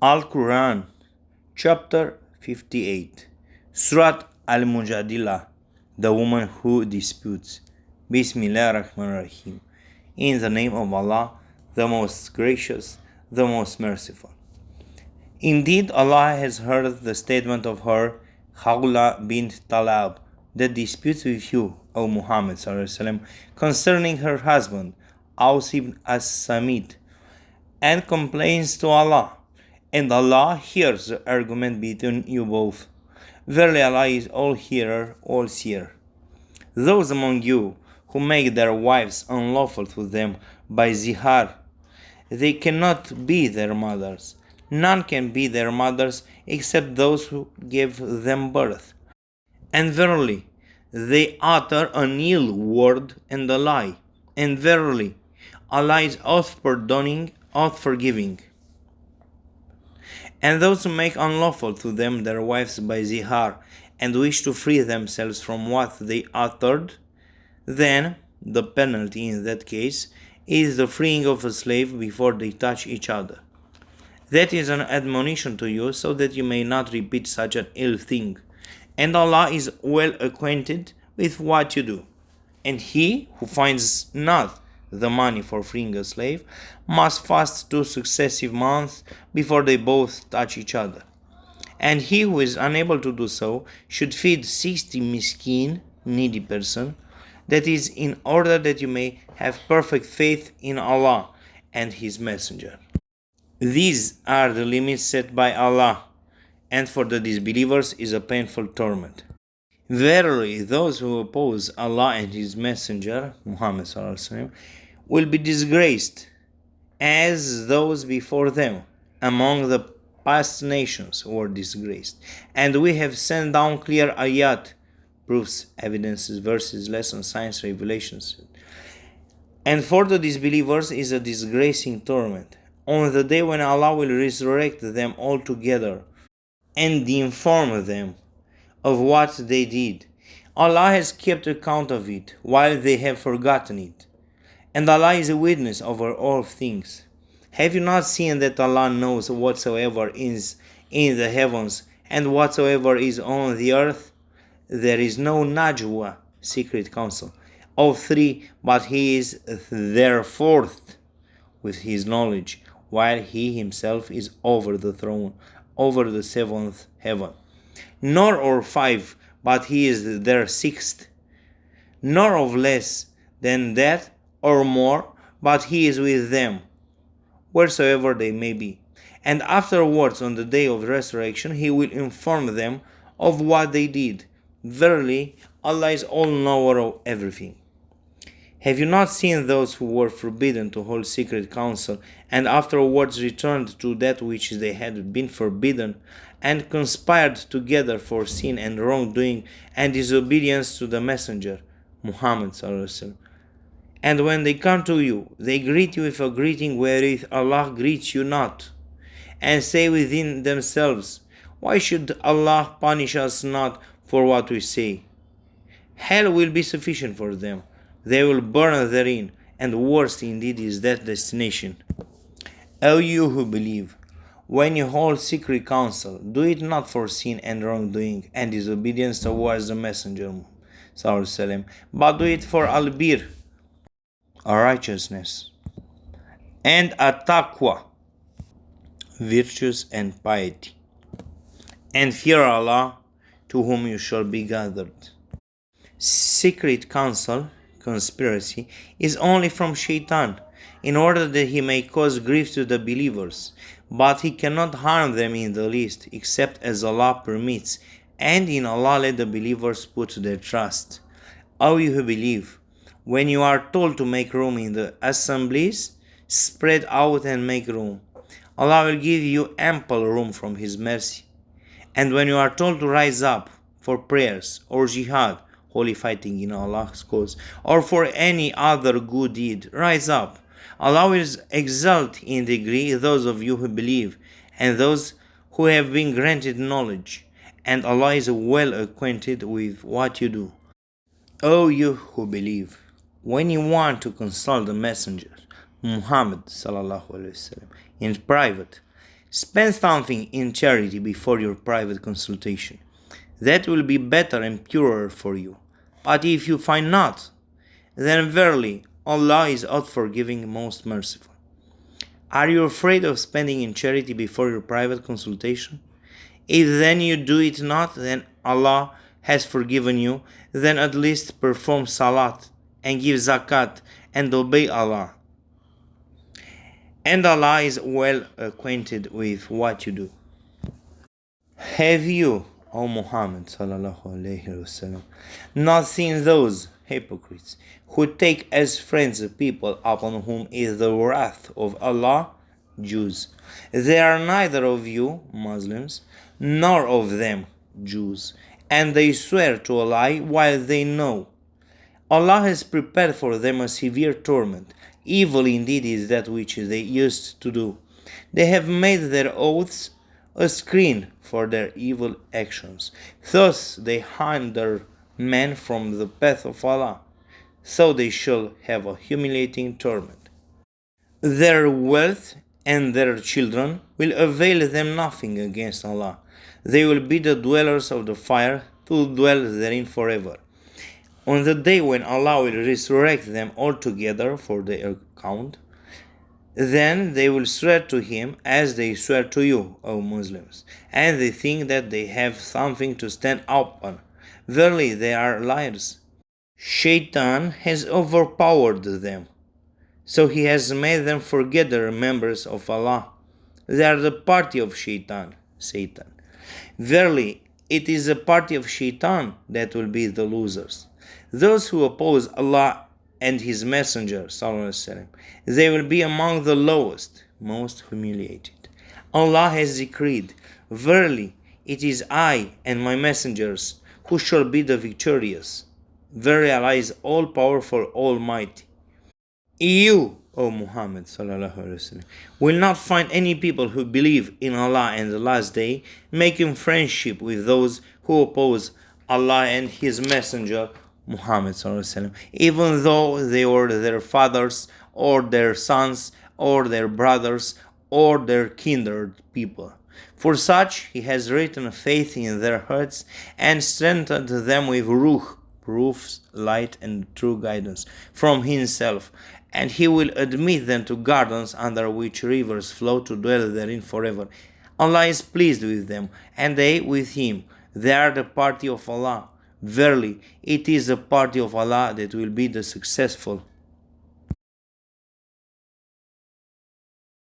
Al-Quran, Chapter 58, Surat al-mujadilah, the woman who disputes. Bismillah ar-Rahman ar-Rahim. In the name of Allah, the most gracious, the most merciful. Indeed, Allah has heard the statement of her, Khawla bint Talab, that disputes with you, O Muhammad concerning her husband, Aus ibn as-Samit, and complains to Allah. And Allah hears the argument between you both. Verily Allah is all hearer, all seer. Those among you who make their wives unlawful to them by zihar, they cannot be their mothers. None can be their mothers except those who gave them birth. And verily, they utter an ill word and a lie. And verily, Allah is oft pardoning, oft forgiving. And those who make unlawful to them their wives by zihar, and wish to free themselves from what they uttered, then the penalty in that case is the freeing of a slave before they touch each other. That is an admonition to you, so that you may not repeat such an ill thing. And Allah is well acquainted with what you do. And he who finds not the money for freeing a slave must fast 2 successive months before they both touch each other. And he who is unable to do so should feed 60 miskin, needy person, that is, in order that you may have perfect faith in Allah and His Messenger. These are the limits set by Allah, and for the disbelievers is a painful torment. Verily, those who oppose Allah and His Messenger, Muhammad will be disgraced as those before them among the past nations were disgraced. And we have sent down clear ayat, proofs, evidences, verses, lessons, signs, revelations. And for the disbelievers is a disgracing torment on the day when Allah will resurrect them all together and inform them of what they did. Allah has kept account of it while they have forgotten it. And Allah is a witness over all things. Have you not seen that Allah knows whatsoever is in the heavens and whatsoever is on the earth? There is no najwa, secret counsel, of 3, but He is their 4th with His knowledge, while He Himself is over the throne, over the 7th heaven. Nor of 5, but He is their 6th. Nor of less than that or more, but He is with them, wheresoever they may be. And afterwards, on the day of resurrection, He will inform them of what they did. Verily, Allah is all-knower of everything. Have you not seen those who were forbidden to hold secret counsel, and afterwards returned to that which they had been forbidden, and conspired together for sin and wrongdoing and disobedience to the Messenger, Muhammad And when they come to you, they greet you with a greeting wherewith Allah greets you not, and say within themselves, why should Allah punish us not for what we say? Hell will be sufficient for them. They will burn therein, and worst indeed is that destination. O you who believe, when you hold secret counsel, do it not for sin and wrongdoing and disobedience towards the Messenger, but do it for al-bir, righteousness, and at-taqwa, virtues and piety, and fear Allah, to whom you shall be gathered. Secret counsel, conspiracy, is only from Shaitan, in order that he may cause grief to the believers, but he cannot harm them in the least, except as Allah permits, and in Allah let the believers put their trust. O you who believe, when you are told to make room in the assemblies, spread out and make room. Allah will give you ample room from His mercy. And when you are told to rise up for prayers or jihad, holy fighting in Allah's cause, or for any other good deed, rise up. Allah will exalt in degree those of you who believe and those who have been granted knowledge, and Allah is well acquainted with what you do. O you who believe, when you want to consult the Messenger, Muhammad in private, Spend something in charity before your private consultation. That will be better and purer for you. But if you find not, then verily Allah is outforgiving, most merciful. Are you afraid of spending in charity before your private consultation? If then you do it not, then Allah has forgiven you, then at least perform salat and give zakat and obey Allah. And Allah is well acquainted with what you do. Have you, O Muhammad sallallahu alaihi wasallam, not seen those hypocrites who take as friends the people upon whom is the wrath of Allah? Jews. They are neither of you, Muslims, nor of them, Jews, and they swear to a lie while they know. Allah has prepared for them a severe torment. Evil indeed is that which they used to do. They have made their oaths a screen for their evil actions. Thus they hinder men from the path of Allah. So they shall have a humiliating torment. Their wealth and their children will avail them nothing against Allah. They will be the dwellers of the fire, to dwell therein forever. On the day when Allah will resurrect them altogether for their account, then they will swear to Him as they swear to you, O Muslims, and they think that they have something to stand upon. Verily, they are liars. Shaitan has overpowered them, so he has made them forget the remembrance of Allah. They are the party of Satan. Verily, it is the party of Shaitan that will be the losers. Those who oppose Allah and His Messenger, they will be among the lowest, most humiliated. Allah has decreed, verily, it is I and my messengers who shall be the victorious. Verily, Allah is all-powerful, almighty. You, O Muhammad will not find any people who believe in Allah and the last day making friendship with those who oppose Allah and His Messenger Muhammad even though they were their fathers or their sons or their brothers or their kindred people. For such He has written faith in their hearts and strengthened them with ruh, proofs, light and true guidance from Himself, and He will admit them to gardens under which rivers flow to dwell therein forever. Allah is pleased with them, and they with Him. They are the party of Allah. Verily, it is the party of Allah that will be the successful.